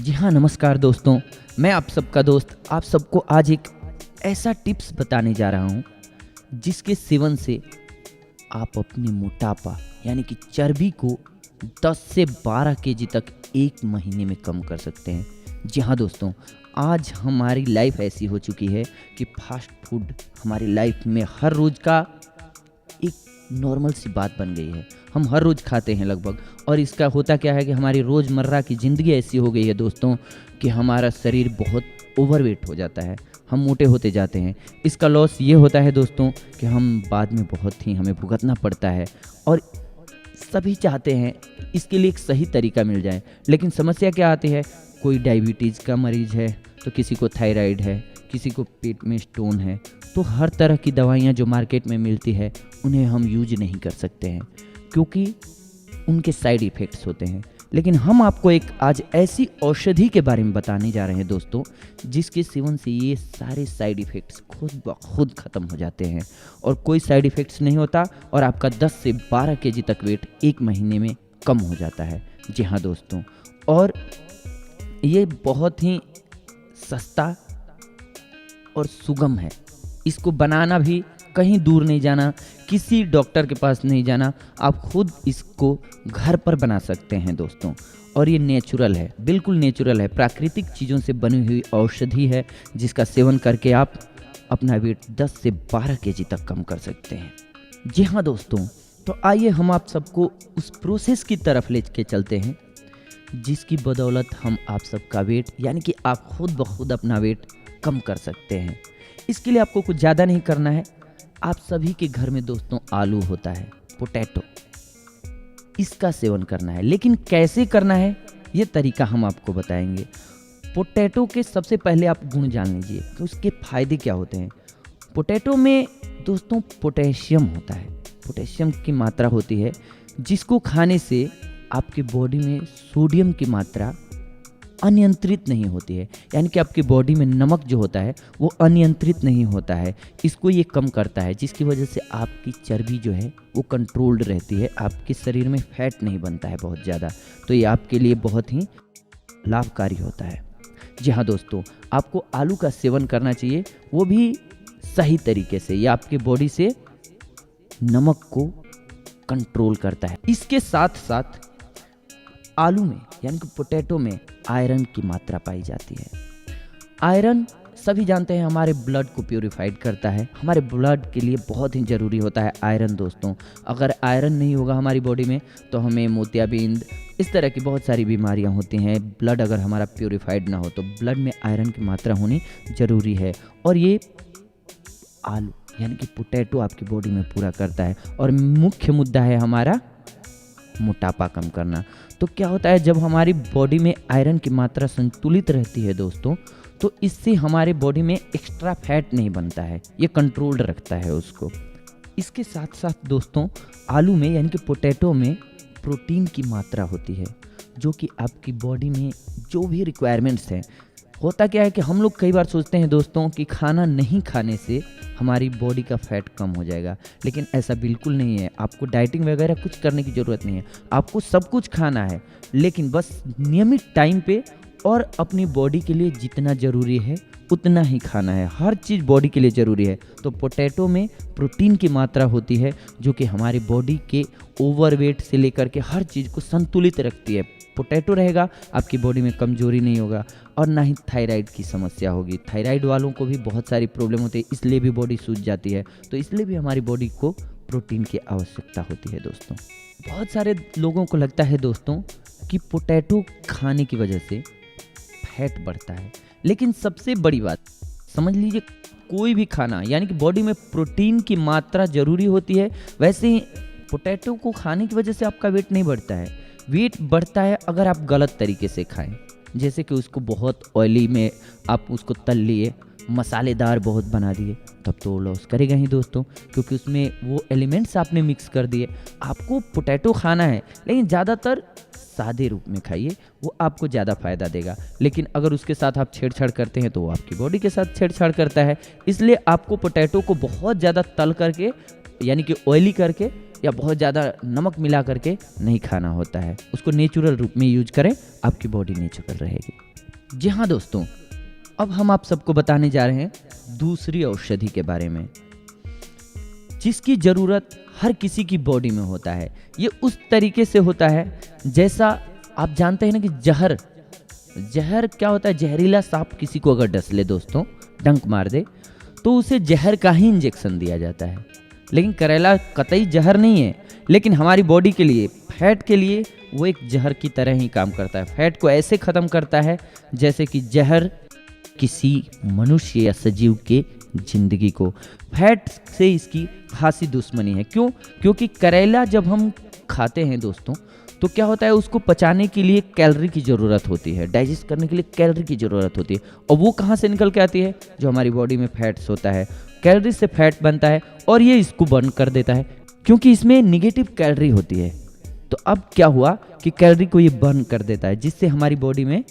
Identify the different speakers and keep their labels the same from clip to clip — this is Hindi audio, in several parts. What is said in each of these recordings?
Speaker 1: जी हाँ, नमस्कार दोस्तों। मैं आप सबका दोस्त आप सबको आज एक ऐसा टिप्स बताने जा रहा हूँ जिसके सेवन से आप अपने मोटापा यानी कि चर्बी को 10 से 12 केजी तक एक महीने में कम कर सकते हैं। जी हाँ दोस्तों, आज हमारी लाइफ ऐसी हो चुकी है कि फास्ट फूड हमारी लाइफ में हर रोज़ का एक नॉर्मल सी बात बन गई है। हम हर रोज़ खाते हैं लगभग, और इसका होता क्या है कि हमारी रोज़मर्रा की ज़िंदगी ऐसी हो गई है दोस्तों कि हमारा शरीर बहुत ओवरवेट हो जाता है, हम मोटे होते जाते हैं। इसका लॉस ये होता है दोस्तों कि हम बाद में बहुत ही हमें भुगतना पड़ता है, और सभी चाहते हैं इसके लिए एक सही तरीका मिल जाए। लेकिन समस्या क्या आती है, कोई डायबिटीज़ का मरीज़ है तो किसी को थायराइड है, किसी को पेट में स्टोन है, तो हर तरह की दवाइयाँ जो मार्केट में मिलती है उन्हें हम यूज नहीं कर सकते हैं क्योंकि उनके साइड इफ़ेक्ट्स होते हैं। लेकिन हम आपको एक आज ऐसी औषधि के बारे में बताने जा रहे हैं दोस्तों जिसके सेवन से ये सारे साइड इफ़ेक्ट्स खुद ब खुद ख़त्म हो जाते हैं और कोई साइड इफ़ेक्ट्स नहीं होता, और आपका 10 से 12 केजी तक वेट एक महीने में कम हो जाता है। जी हाँ दोस्तों, और ये बहुत ही सस्ता और सुगम है। इसको बनाना भी कहीं दूर नहीं जाना, किसी डॉक्टर के पास नहीं जाना, आप खुद इसको घर पर बना सकते हैं दोस्तों। और ये नेचुरल है, बिल्कुल नेचुरल है, प्राकृतिक चीज़ों से बनी हुई औषधि है जिसका सेवन करके आप अपना वेट 10 से 12 केजी तक कम कर सकते हैं। जी हाँ दोस्तों, तो आइए हम आप सबको उस प्रोसेस की तरफ ले के चलते हैं जिसकी बदौलत हम आप सबका वेट यानी कि आप खुद ब खुद अपना वेट कम कर सकते हैं। इसके लिए आपको कुछ ज़्यादा नहीं करना है। आप सभी के घर में दोस्तों आलू होता है, पोटैटो, इसका सेवन करना है। लेकिन कैसे करना है ये तरीका हम आपको बताएंगे। पोटैटो के सबसे पहले आप गुण जान लीजिए कि उसके फायदे क्या होते हैं। पोटैटो में दोस्तों पोटेशियम होता है, पोटेशियम की मात्रा होती है जिसको खाने से आपकी बॉडी में सोडियम की मात्रा अनियंत्रित नहीं होती है, यानी कि आपकी बॉडी में नमक जो होता है वो अनियंत्रित नहीं होता है। इसको ये कम करता है जिसकी वजह से आपकी चर्बी जो है वो कंट्रोल्ड रहती है, आपके शरीर में फैट नहीं बनता है बहुत ज़्यादा। तो ये आपके लिए बहुत ही लाभकारी होता है। जी हाँ दोस्तों, आपको आलू का सेवन करना चाहिए, वो भी सही तरीके से। ये आपकी बॉडी से नमक को कंट्रोल करता है। इसके साथ साथ आलू में यानी कि पोटैटो में आयरन की मात्रा पाई जाती है। आयरन सभी जानते हैं हमारे ब्लड को प्यूरिफाइड करता है, हमारे ब्लड के लिए बहुत ही ज़रूरी होता है आयरन दोस्तों। अगर आयरन नहीं होगा हमारी बॉडी में तो हमें मोतियाबिंद, इस तरह की बहुत सारी बीमारियां होती हैं। ब्लड अगर हमारा प्यूरिफाइड ना हो तो ब्लड में आयरन की मात्रा होनी ज़रूरी है, और ये आलू यानी कि पोटैटो आपकी बॉडी में पूरा करता है। और मुख्य मुद्दा है हमारा मोटापा कम करना। तो क्या होता है, जब हमारी बॉडी में आयरन की मात्रा संतुलित रहती है दोस्तों, तो इससे हमारे बॉडी में एक्स्ट्रा फैट नहीं बनता है, ये कंट्रोल्ड रखता है उसको। इसके साथ साथ दोस्तों आलू में यानी कि पोटैटो में प्रोटीन की मात्रा होती है जो कि आपकी बॉडी में जो भी रिक्वायरमेंट्स हैं। होता क्या है कि हम लोग कई बार सोचते हैं दोस्तों कि खाना नहीं खाने से हमारी बॉडी का फैट कम हो जाएगा, लेकिन ऐसा बिल्कुल नहीं है। आपको डाइटिंग वगैरह कुछ करने की ज़रूरत नहीं है, आपको सब कुछ खाना है, लेकिन बस नियमित टाइम पे और अपनी बॉडी के लिए जितना ज़रूरी है उतना ही खाना है। हर चीज़ बॉडी के लिए ज़रूरी है। तो पोटैटो में प्रोटीन की मात्रा होती है जो कि हमारी बॉडी के ओवरवेट से लेकर के हर चीज़ को संतुलित रखती है। पोटैटो रहेगा, आपकी बॉडी में कमजोरी नहीं होगा और ना ही थायराइड की समस्या होगी। थायराइड वालों को भी बहुत सारी प्रॉब्लम होती है, इसलिए भी बॉडी सूज जाती है। तो इसलिए भी हमारी बॉडी को प्रोटीन की आवश्यकता होती है दोस्तों। बहुत सारे लोगों को लगता है दोस्तों कि पोटैटो खाने की वजह से फैट बढ़ता है, लेकिन सबसे बड़ी बात समझ लीजिए, कोई भी खाना यानी कि बॉडी में प्रोटीन की मात्रा ज़रूरी होती है, वैसे ही पोटैटो को खाने की वजह से आपका वेट नहीं बढ़ता है। वेट बढ़ता है अगर आप गलत तरीके से खाएं, जैसे कि उसको बहुत ऑयली में आप उसको तल लिए, मसालेदार बहुत बना दिए, तब तो लॉस करेगा ही दोस्तों, क्योंकि उसमें वो एलिमेंट्स आपने मिक्स कर दिए। आपको पोटैटो खाना है लेकिन ज़्यादातर सादे रूप में खाइए, वो आपको ज़्यादा फ़ायदा देगा। लेकिन अगर उसके साथ आप छेड़छाड़ करते हैं तो वो आपकी बॉडी के साथ छेड़छाड़ करता है। इसलिए आपको पोटैटो को बहुत ज़्यादा तल करके यानी कि ऑयली करके या बहुत ज़्यादा नमक मिला करके नहीं खाना होता है। उसको नेचुरल रूप में यूज करें, आपकी बॉडी नेचुरल रहेगी। जी हाँ दोस्तों, अब हम आप सबको बताने जा रहे हैं दूसरी औषधि के बारे में, जिसकी ज़रूरत हर किसी की बॉडी में होता है। ये उस तरीके से होता है जैसा आप जानते हैं ना कि जहर क्या होता है। जहरीला सांप किसी को अगर डस ले दोस्तों, डंक मार दे, तो उसे जहर का ही इंजेक्शन दिया जाता है। लेकिन करेला कतई जहर नहीं है, लेकिन हमारी बॉडी के लिए, फैट के लिए वो एक जहर की तरह ही काम करता है। फैट को ऐसे ख़त्म करता है जैसे कि जहर किसी मनुष्य या सजीव के जिंदगी को। फैट से इसकी खासी दुश्मनी है। क्यों? क्योंकि करेला जब हम खाते हैं दोस्तों, तो क्या होता है, उसको पचाने के लिए कैलोरी की ज़रूरत होती है, डाइजेस्ट करने के लिए कैलोरी की ज़रूरत होती है। और वो कहाँ से निकल के आती है? जो हमारी बॉडी में फैट्स होता है, कैलोरी से फैट बनता है और ये इसको बर्न कर देता है, क्योंकि इसमें निगेटिव कैलोरी होती है। तो अब क्या हुआ कि कैलोरी को ये बर्न कर देता है, जिससे हमारी बॉडी में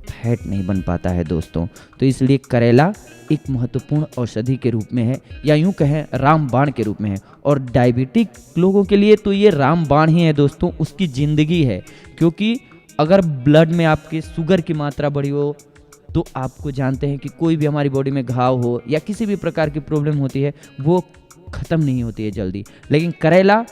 Speaker 1: फैट नहीं बन पाता है दोस्तों। तो इसलिए करेला एक महत्वपूर्ण औषधि के रूप में है, या यूं कहें रामबाण के रूप में है। और डायबिटिक लोगों के लिए तो ये रामबाण ही है दोस्तों, उसकी ज़िंदगी है। क्योंकि अगर ब्लड में आपके शुगर की मात्रा बढ़ी हो, तो आपको जानते हैं कि कोई भी हमारी बॉडी में घाव हो या किसी भी प्रकार की प्रॉब्लम होती है, वो ख़त्म नहीं होती है जल्दी। लेकिन करेला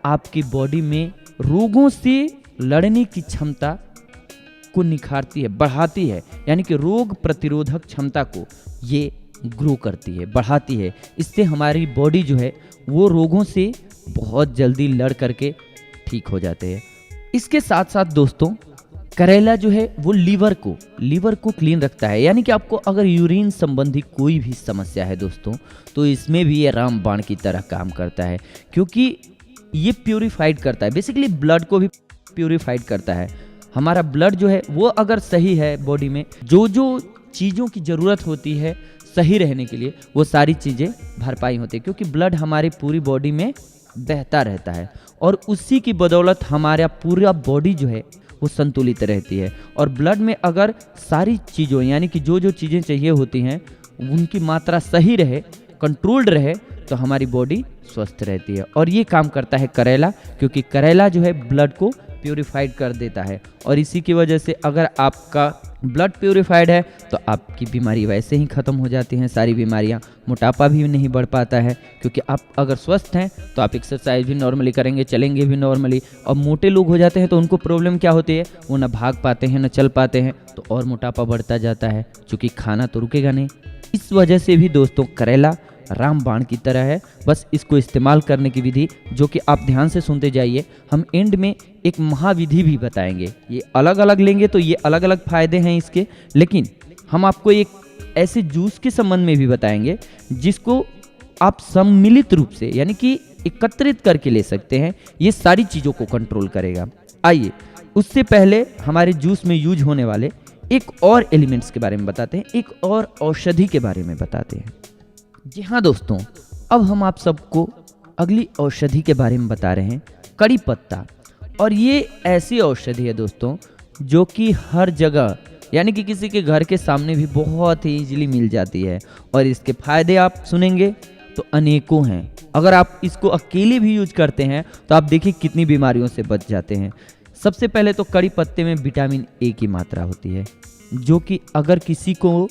Speaker 1: आपकी बॉडी में रोगों से लड़ने की क्षमता को निखारती है, बढ़ाती है। यानी कि रोग प्रतिरोधक क्षमता को ये ग्रो करती है, बढ़ाती है। इससे हमारी बॉडी जो है वो रोगों से बहुत जल्दी लड़ करके ठीक हो जाते हैं। इसके साथ साथ दोस्तों, करेला जो है वो लीवर को क्लीन रखता है। यानी कि आपको अगर यूरिन संबंधी कोई भी समस्या है दोस्तों, तो इसमें भी ये रामबाण की तरह काम करता है, क्योंकि ये प्यूरिफाइड करता है। बेसिकली ब्लड को भी प्यूरिफाइड करता है। हमारा ब्लड जो है वो अगर सही है, बॉडी में जो जो चीज़ों की ज़रूरत होती है सही रहने के लिए, वो सारी चीज़ें भरपाई होती है। क्योंकि ब्लड हमारी पूरी बॉडी में बहता रहता है और उसी की बदौलत हमारा पूरा बॉडी जो है वो संतुलित रहती है। और ब्लड में अगर सारी चीज़ों, यानी कि जो जो चीज़ें चाहिए होती हैं, उनकी मात्रा सही रहे, कंट्रोल्ड रहे, तो हमारी बॉडी स्वस्थ रहती है। और ये काम करता है करेला, क्योंकि करेला जो है ब्लड को प्यूरिफाइड कर देता है। और इसी की वजह से अगर आपका ब्लड प्यूरिफाइड है तो आपकी बीमारी वैसे ही ख़त्म हो जाती हैं, सारी बीमारियां। मोटापा भी नहीं बढ़ पाता है, क्योंकि आप अगर स्वस्थ हैं तो आप एक्सरसाइज भी नॉर्मली करेंगे, चलेंगे भी नॉर्मली। और मोटे लोग हो जाते हैं तो उनको प्रॉब्लम क्या होती है, वो ना भाग पाते हैं ना चल पाते हैं, तो और मोटापा बढ़ता जाता है, क्योंकि खाना तो रुकेगा नहीं। इस वजह से भी दोस्तों करेला रामबाण की तरह है। बस इसको इस्तेमाल करने की विधि, जो कि आप ध्यान से सुनते जाइए, हम एंड में एक महाविधि भी बताएंगे। ये अलग अलग लेंगे तो ये अलग अलग फायदे हैं इसके, लेकिन हम आपको एक ऐसे जूस के संबंध में भी बताएंगे जिसको आप सम्मिलित रूप से, यानी कि एकत्रित करके ले सकते हैं। ये सारी चीज़ों को कंट्रोल करेगा। आइए उससे पहले हमारे जूस में यूज होने वाले एक और एलिमेंट्स के बारे में बताते हैं, एक और औषधि के बारे में बताते हैं। जी हाँ दोस्तों, अब हम आप सबको अगली औषधि के बारे में बता रहे हैं, कड़ी पत्ता। और ये ऐसी औषधि है दोस्तों जो कि हर जगह, यानी कि किसी के घर के सामने भी बहुत ही इजीली मिल जाती है। और इसके फायदे आप सुनेंगे तो अनेकों हैं। अगर आप इसको अकेले भी यूज करते हैं तो आप देखिए कितनी बीमारियों से बच जाते हैं। सबसे पहले तो कड़ी पत्ते में विटामिन ए की मात्रा होती है, जो कि अगर किसी को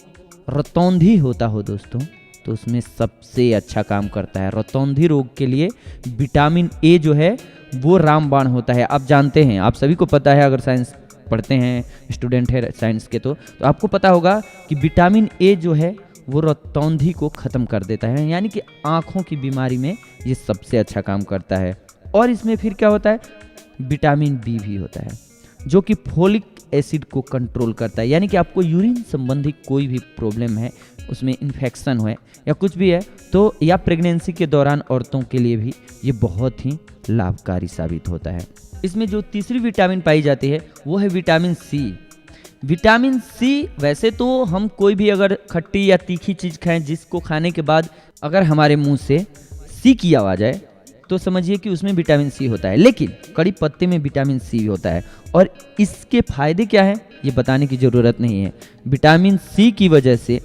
Speaker 1: रतौंधी होता हो दोस्तों, तो उसमें सबसे अच्छा काम करता है। रतौंधी रोग के लिए विटामिन ए जो है वो रामबाण होता है। आप जानते हैं, आप सभी को पता है, अगर साइंस पढ़ते हैं, स्टूडेंट है साइंस के, तो आपको पता होगा कि विटामिन ए जो है वो रतौंधी को ख़त्म कर देता है। यानी कि आँखों की बीमारी में ये सबसे अच्छा काम करता है। और इसमें फिर क्या होता है, विटामिन बी भी होता है, जो कि फोलिक एसिड को कंट्रोल करता है। यानी कि आपको यूरिन संबंधी कोई भी प्रॉब्लम है, उसमें इन्फेक्शन है या कुछ भी है, तो या प्रेगनेंसी के दौरान औरतों के लिए भी ये बहुत ही लाभकारी साबित होता है। इसमें जो तीसरी विटामिन पाई जाती है वो है विटामिन सी। विटामिन सी, वैसे तो हम कोई भी अगर खट्टी या तीखी चीज़ खाएं, जिसको खाने के बाद अगर हमारे मुंह से सी की आवाज़ आए, तो समझिए कि उसमें विटामिन सी होता है। लेकिन कड़ी पत्ते में विटामिन सी होता है। और इसके फायदे क्या हैं ये बताने की ज़रूरत नहीं है। विटामिन सी की वजह से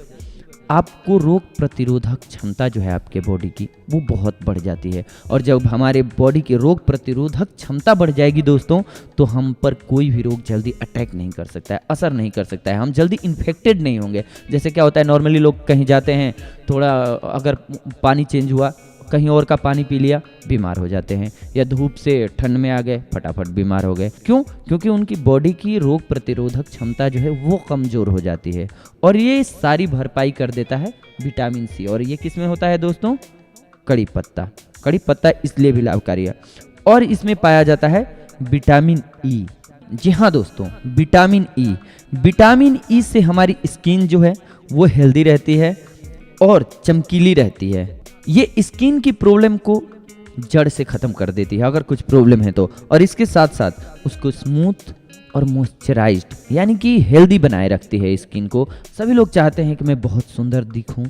Speaker 1: आपको रोग प्रतिरोधक क्षमता जो है आपके बॉडी की वो बहुत बढ़ जाती है। और जब हमारे बॉडी की रोग प्रतिरोधक क्षमता बढ़ जाएगी दोस्तों, तो हम पर कोई भी रोग जल्दी अटैक नहीं कर सकता है, असर नहीं कर सकता है, हम जल्दी इन्फेक्टेड नहीं होंगे। जैसे क्या होता है, नॉर्मली लोग कहीं जाते हैं, थोड़ा अगर पानी चेंज हुआ, कहीं और का पानी पी लिया, बीमार हो जाते हैं, या धूप से ठंड में आ गए, फटाफट बीमार हो गए। क्यों? क्योंकि उनकी बॉडी की रोग प्रतिरोधक क्षमता जो है वो कमज़ोर हो जाती है। और ये सारी भरपाई कर देता है विटामिन सी। और ये किस में होता है दोस्तों? कड़ी पत्ता। कड़ी पत्ता इसलिए भी लाभकारी है। और इसमें पाया जाता है विटामिन ई। जी हाँ दोस्तों, विटामिन ई। विटामिन ई से हमारी स्किन जो है वो हेल्दी रहती है और चमकीली रहती है। ये स्किन की प्रॉब्लम को जड़ से ख़त्म कर देती है अगर कुछ प्रॉब्लम है तो। और इसके साथ साथ उसको स्मूथ और मॉइस्चराइज्ड यानी कि हेल्दी बनाए रखती है स्किन को। सभी लोग चाहते हैं कि मैं बहुत सुंदर दिखूं,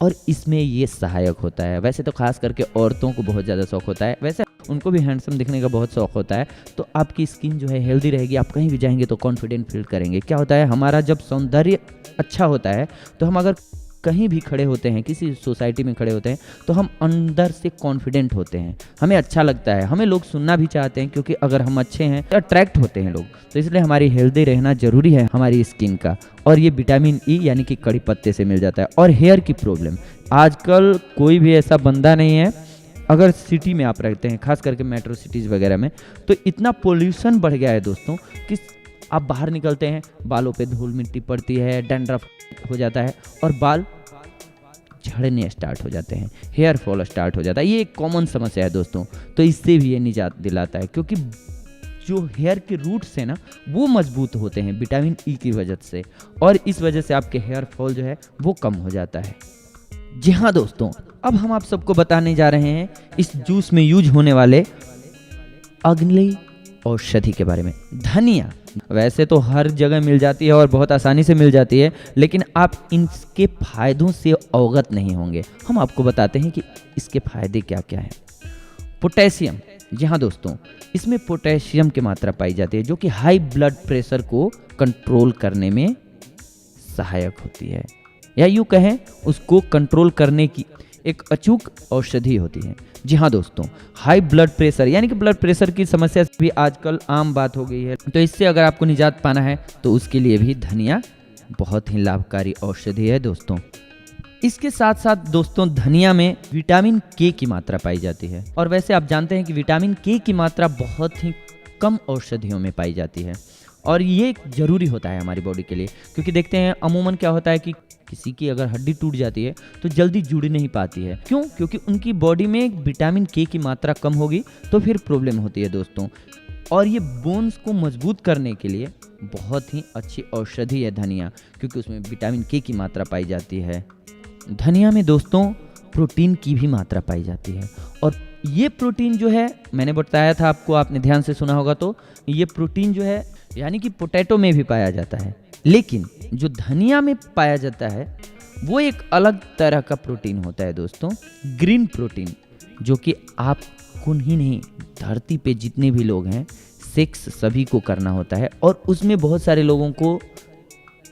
Speaker 1: और इसमें ये सहायक होता है। वैसे तो खास करके औरतों को बहुत ज़्यादा शौक होता है, वैसे उनको भी हैंडसम दिखने का बहुत शौक होता है। तो आपकी स्किन जो है हेल्दी रहेगी, आप कहीं भी जाएंगे तो कॉन्फिडेंट फील करेंगे। क्या होता है, हमारा जब सौंदर्य अच्छा होता है तो हम अगर कहीं भी खड़े होते हैं, किसी सोसाइटी में खड़े होते हैं, तो हम अंदर से कॉन्फिडेंट होते हैं, हमें अच्छा लगता है, हमें लोग सुनना भी चाहते हैं, क्योंकि अगर हम अच्छे हैं तो अट्रैक्ट होते हैं लोग। तो इसलिए हमारी हेल्दी रहना जरूरी है हमारी स्किन का। और ये विटामिन ई यानी कि कड़ी पत्ते से मिल जाता है। और हेयर की प्रॉब्लम, आजकल कोई भी ऐसा बंदा नहीं है, अगर सिटी में आप रहते हैं, खास करके मेट्रो सिटीज़ वगैरह में, तो इतना पोल्यूशन बढ़ गया है दोस्तों कि आप बाहर निकलते हैं, बालों पे धूल मिट्टी पड़ती है, डैंड्रफ हो जाता है और बाल झड़ने स्टार्ट हो जाते हैं, हेयर फॉल स्टार्ट हो जाता है। ये एक कॉमन समस्या है दोस्तों। तो इससे भी ये निजात दिलाता है, क्योंकि जो हेयर के रूट्स हैं ना वो मजबूत होते हैं विटामिन ई की वजह से, और इस वजह से आपके हेयर फॉल जो है वो कम हो जाता है। जी हाँ दोस्तों, अब हम आप सबको बताने जा रहे हैं इस जूस में यूज होने वाले अगली औषधि के बारे में। धनिया वैसे तो हर जगह मिल जाती है और बहुत आसानी से मिल जाती है, लेकिन आप इनके फायदों से अवगत नहीं होंगे। हम आपको बताते हैं कि इसके फायदे क्या क्या हैं। पोटेशियम, जी हाँ दोस्तों, इसमें पोटेशियम की मात्रा पाई जाती है जो कि हाई ब्लड प्रेशर को कंट्रोल करने में सहायक होती है, या यूँ कहें उसको कंट्रोल करने की एक अचूक औषधि होती है। जी हाँ दोस्तों, हाई ब्लड प्रेशर यानी कि ब्लड प्रेशर की समस्या भी आजकल आम बात हो गई है। तो इससे अगर आपको निजात पाना है तो उसके लिए भी धनिया बहुत ही लाभकारी औषधि है दोस्तों। इसके साथ साथ दोस्तों धनिया में विटामिन के की मात्रा पाई जाती है। और वैसे आप जानते हैं कि विटामिन के की मात्रा बहुत ही कम औषधियों में पाई जाती है, और ये जरूरी होता है हमारी बॉडी के लिए। क्योंकि देखते हैं अमूमन क्या होता है कि किसी की अगर हड्डी टूट जाती है तो जल्दी जुड़ नहीं पाती है। क्यों? क्योंकि उनकी बॉडी में विटामिन के की मात्रा कम होगी, तो फिर प्रॉब्लम होती है दोस्तों। और ये बोन्स को मजबूत करने के लिए बहुत ही अच्छी औषधि है धनिया, क्योंकि उसमें विटामिन के की मात्रा पाई जाती है। धनिया में दोस्तों प्रोटीन की भी मात्रा पाई जाती है, और ये प्रोटीन जो है मैंने बताया था आपको, आपने ध्यान से सुना होगा, तो ये प्रोटीन जो है यानी कि पोटैटो में भी पाया जाता है, लेकिन जो धनिया में पाया जाता है वो एक अलग तरह का प्रोटीन होता है दोस्तों, ग्रीन प्रोटीन, जो कि आपको ही नहीं, धरती पे जितने भी लोग हैं सेक्स सभी को करना होता है। और उसमें बहुत सारे लोगों को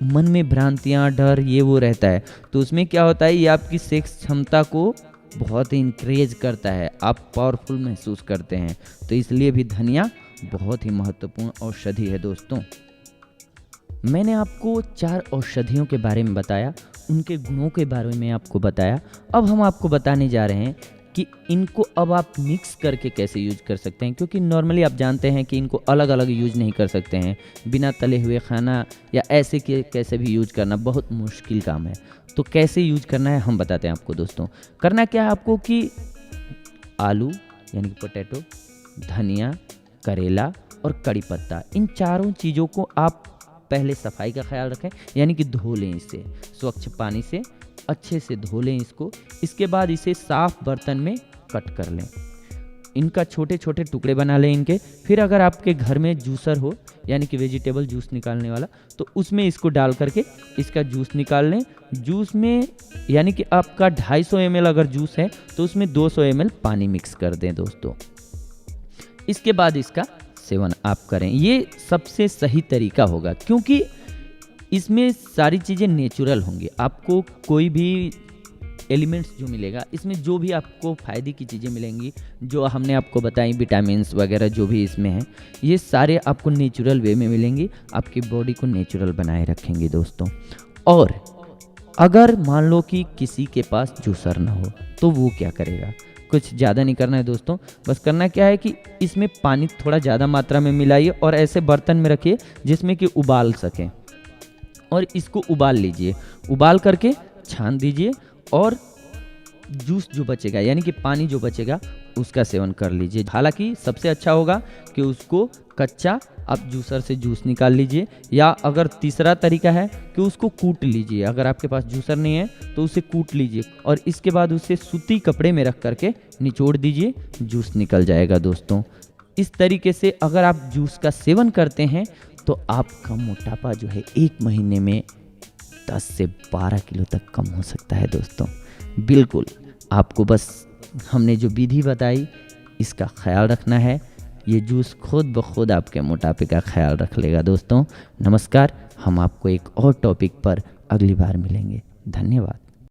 Speaker 1: मन में भ्रांतियाँ, डर, ये वो रहता है। तो उसमें क्या होता है, ये आपकी सेक्स क्षमता को बहुत ही इंक्रेज करता है, आप पावरफुल महसूस करते हैं। तो इसलिए भी धनिया बहुत ही महत्वपूर्ण औषधि है दोस्तों। मैंने आपको 4 औषधियों के बारे में बताया, उनके गुणों के बारे में आपको बताया। अब हम आपको बताने जा रहे हैं कि इनको अब आप मिक्स करके कैसे यूज कर सकते हैं, क्योंकि नॉर्मली आप जानते हैं कि इनको अलग अलग यूज नहीं कर सकते हैं। बिना तले हुए खाना या ऐसे के कैसे भी यूज करना बहुत मुश्किल काम है। तो कैसे यूज करना है हम बताते हैं आपको दोस्तों। करना क्या है आपको कि आलू यानी कि पोटैटो, धनिया, करेला और कड़ी पत्ता, इन चारों चीज़ों को आप पहले सफाई का ख्याल रखें, यानी कि धो लें इसे स्वच्छ पानी से, अच्छे से धो लें इसको। इसके बाद इसे साफ बर्तन में कट कर लें, इनका छोटे छोटे टुकड़े बना लें इनके। फिर अगर आपके घर में जूसर हो यानी कि वेजिटेबल जूस निकालने वाला, तो उसमें इसको डाल करके इसका जूस निकाल लें। जूस में यानी कि आपका 250 ml अगर जूस है तो उसमें 200 ml पानी मिक्स कर दें दोस्तों। इसके बाद इसका सेवन आप करें, ये सबसे सही तरीका होगा, क्योंकि इसमें सारी चीज़ें नेचुरल होंगी। आपको कोई भी एलिमेंट्स जो मिलेगा, इसमें जो भी आपको फ़ायदे की चीज़ें मिलेंगी, जो हमने आपको बताई, विटामिन्स वगैरह जो भी इसमें हैं, ये सारे आपको नेचुरल वे में मिलेंगी, आपकी बॉडी को नेचुरल बनाए रखेंगे दोस्तों। और अगर मान लो कि किसी के पास जूसर ना हो तो वो क्या करेगा? कुछ ज़्यादा नहीं करना है दोस्तों, बस करना क्या है कि इसमें पानी थोड़ा ज़्यादा मात्रा में मिलाइए और ऐसे बर्तन में रखिए जिसमें कि उबाल सकें, और इसको उबाल लीजिए। उबाल करके छान दीजिए और जूस जो बचेगा यानी कि पानी जो बचेगा उसका सेवन कर लीजिए। हालांकि सबसे अच्छा होगा कि उसको कच्चा आप जूसर से जूस निकाल लीजिए, या अगर तीसरा तरीका है कि उसको कूट लीजिए। अगर आपके पास जूसर नहीं है तो उसे कूट लीजिए और इसके बाद उसे सूती कपड़े में रख करके निचोड़ दीजिए, जूस निकल जाएगा दोस्तों। इस तरीके से अगर आप जूस का सेवन करते हैं तो आपका मोटापा जो है 1 महीने में 10 से 12 किलो तक कम हो सकता है दोस्तों। बिल्कुल, आपको बस हमने जो विधि बताई इसका ख्याल रखना है। ये जूस खुद ब खुद आपके मोटापे का ख्याल रख लेगा दोस्तों। नमस्कार, हम आपको एक और टॉपिक पर अगली बार मिलेंगे। धन्यवाद।